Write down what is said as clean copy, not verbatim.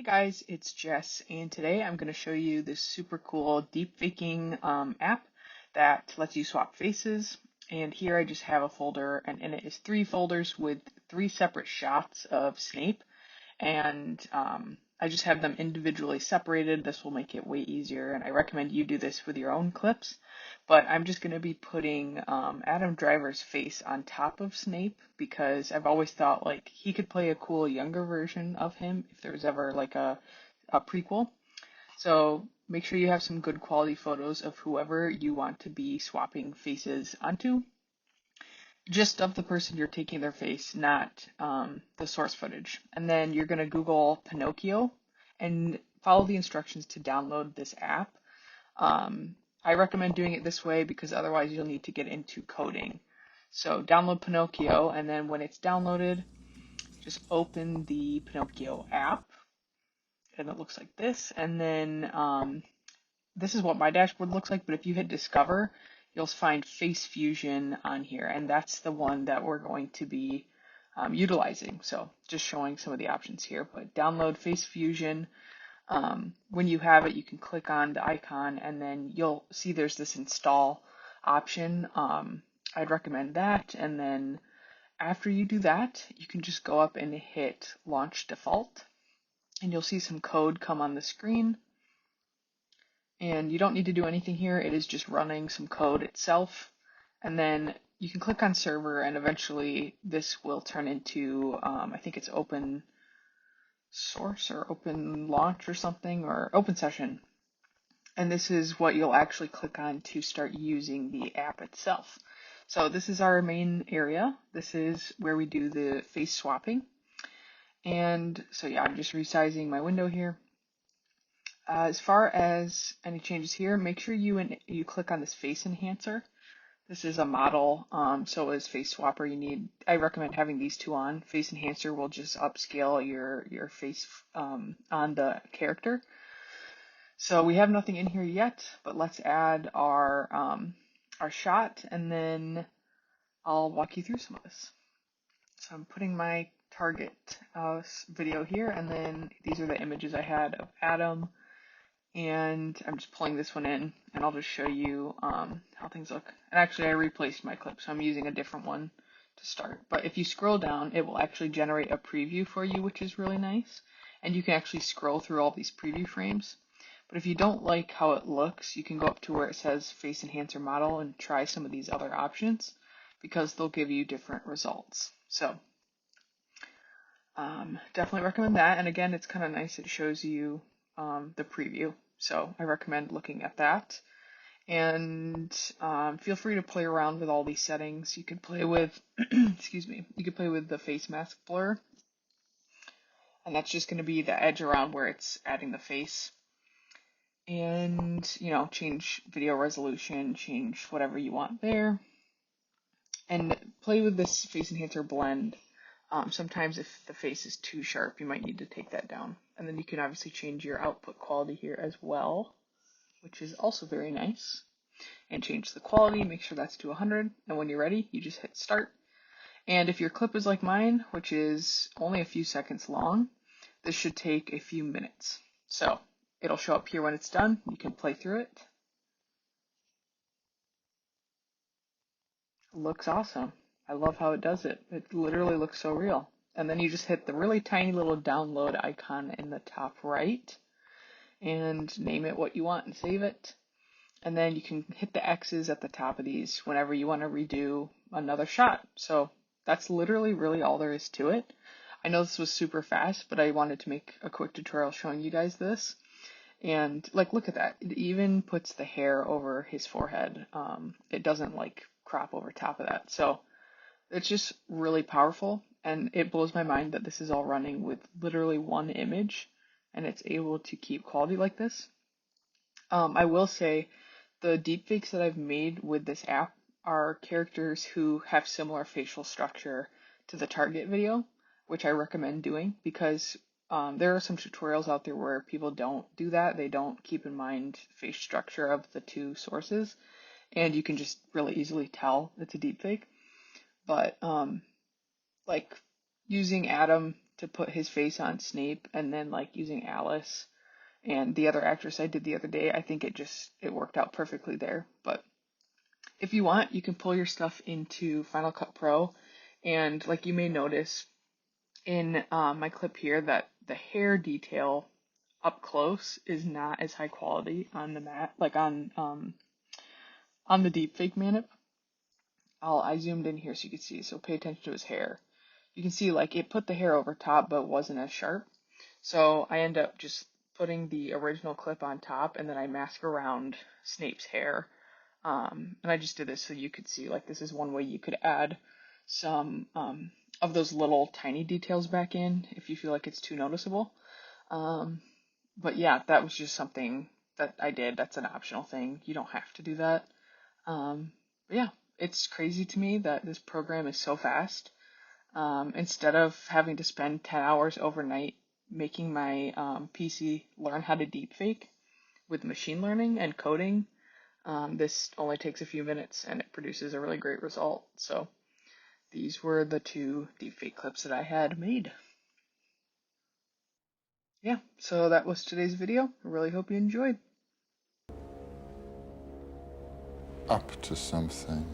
guys, it's Jess, and today I'm going to show you this super cool deep faking app that lets you swap faces. And here I just have a folder, and in it is 3 folders with 3 separate shots of Snape, and I just have them individually separated. This will make it way easier, and I recommend you do this with your own clips. But I'm just going to be putting Adam Driver's face on top of Snape because I've always thought like he could play a cool younger version of him if there was ever like a prequel. So make sure you have some good quality photos of whoever you want to be swapping faces onto. Just of the person you're taking their face, not the source footage. And then you're going to Google Pinocchio and follow the instructions to download this app. I recommend doing it this way because otherwise you'll need to get into coding. So download Pinocchio, and then when it's downloaded, just open the Pinocchio app, and it looks like this. And then this is what my dashboard looks like, but if you hit Discover, you'll find Facefusion on here, and that's the one that we're going to be utilizing. So just showing some of the options here, but download Facefusion. When you have it, you can click on the icon, and then you'll see there's this install option. I'd recommend that, and then after you do that, you can just go up and hit Launch Default, and you'll see some code come on the screen. And you don't need to do anything here. It is just running some code itself. And then you can click on server, and eventually this will turn into, I think it's open source or open launch or something, or open session. And this is what you'll actually click on to start using the app itself. So this is our main area. This is where we do the face swapping. And so yeah, I'm just resizing my window here. As far as any changes here, make sure you click on this face enhancer. This is a model, so as face swapper, I recommend having these 2 on. Face enhancer will just upscale your face on the character. So we have nothing in here yet, but let's add our shot, and then I'll walk you through some of this. So I'm putting my target video here, and then these are the images I had of Adam. And I'm just pulling this one in, and I'll just show you how things look. And actually, I replaced my clip, so I'm using a different one to start. But if you scroll down, it will actually generate a preview for you, which is really nice. And you can actually scroll through all these preview frames. But if you don't like how it looks, you can go up to where it says Face Enhancer Model and try some of these other options, because they'll give you different results. So definitely recommend that. And again, it's kind of nice. It shows you the preview. So I recommend looking at that. And feel free to play around with all these settings. You can play with, excuse me, you can play with the face mask blur. And that's just going to be the edge around where it's adding the face. And, change video resolution, change whatever you want there. And play with this face enhancer blend. Sometimes if the face is too sharp, you might need to take that down. And then you can obviously change your output quality here as well, which is also very nice. And change the quality, make sure that's to 100. And when you're ready, you just hit start. And if your clip is like mine, which is only a few seconds long, this should take a few minutes. So it'll show up here when it's done. You can play through it. It looks awesome. I love how it does it. It literally looks so real. And then you just hit the really tiny little download icon in the top right and name it what you want and save it. And then you can hit the X's at the top of these whenever you want to redo another shot. So that's literally really all there is to it. I know this was super fast, but I wanted to make a quick tutorial showing you guys this. And look at that. It even puts the hair over his forehead. It doesn't crop over top of that. So it's just really powerful, and it blows my mind that this is all running with literally 1 image, and it's able to keep quality like this. I will say the deepfakes that I've made with this app are characters who have similar facial structure to the target video, which I recommend doing because there are some tutorials out there where people don't do that. They don't keep in mind face structure of the 2 sources, and you can just really easily tell it's a deepfake. But using Adam to put his face on Snape, and then like using Alice and the other actress I did the other day, I think it worked out perfectly there. But if you want, you can pull your stuff into Final Cut Pro, and like you may notice in my clip here that the hair detail up close is not as high quality on the mat, like on the deepfake manip. I zoomed in here so you can see. So pay attention to his hair. You can see like it put the hair over top, but wasn't as sharp. So I end up just putting the original clip on top, and then I mask around Snape's hair. And I just did this so you could see, like, this is one way you could add some of those little tiny details back in if you feel like it's too noticeable. But yeah, that was just something that I did. That's an optional thing. You don't have to do that. But yeah, it's crazy to me that this program is so fast. Instead of having to spend 10 hours overnight making my PC learn how to deepfake with machine learning and coding, this only takes a few minutes and it produces a really great result. So these were the 2 deepfake clips that I had made. Yeah, so that was today's video. I really hope you enjoyed. Up to something.